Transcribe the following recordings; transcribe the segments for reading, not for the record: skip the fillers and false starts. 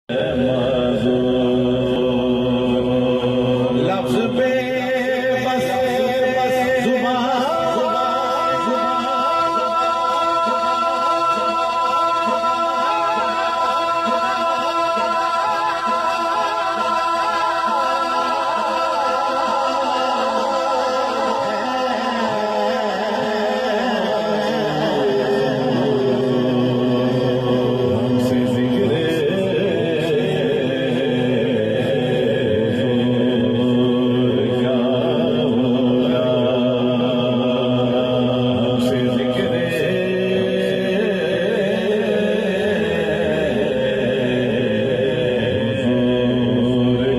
लफ्ज़ पे बस ज़ुबान हमसे ज़िक्र क्या होगा, हमसे ज़िक्र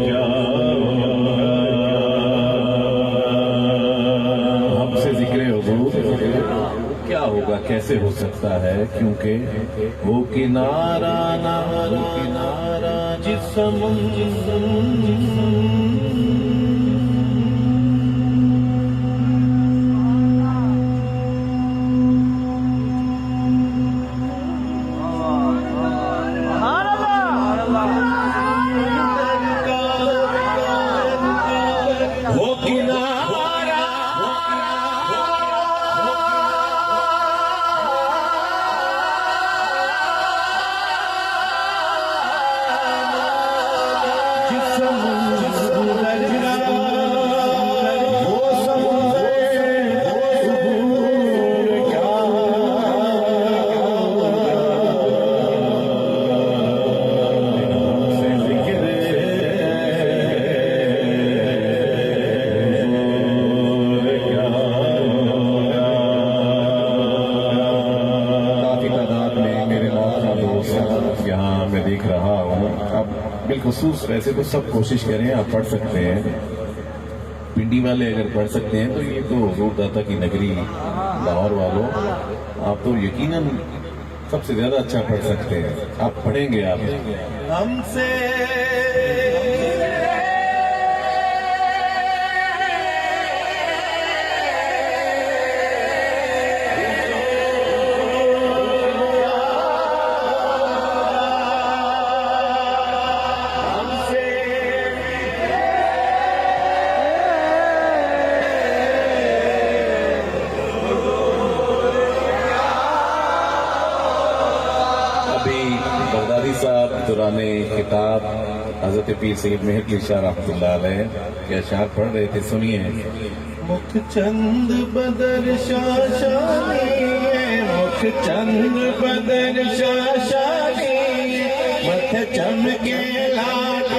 क्या होगा, हमसे ज़िक्र हुज़ूर क्या होगा, कैसे हो सकता है, क्योंकि वो किनारा जिस्म वो किनारा यहाँ मैं देख रहा हूँ। अब बिलखुसूस वैसे तो सब कोशिश करें, आप पढ़ सकते हैं, पिंडी वाले अगर पढ़ सकते हैं तो ये तो हुज़ूर दाता की नगरी लाहौर वालों, आप तो यकीनन सबसे ज्यादा अच्छा पढ़ सकते हैं। आप पढ़ेंगे आप हमसे बगदादी साहब दुराने किताब हजरत पीर सैयद मेहर की शाह रहमतुल्लाह अलैह के अशार पढ़ रहे थे, सुनिए। मुख चंद बदर शाशानी, मुख चंद बदर शाशानी, मथ चमके लाल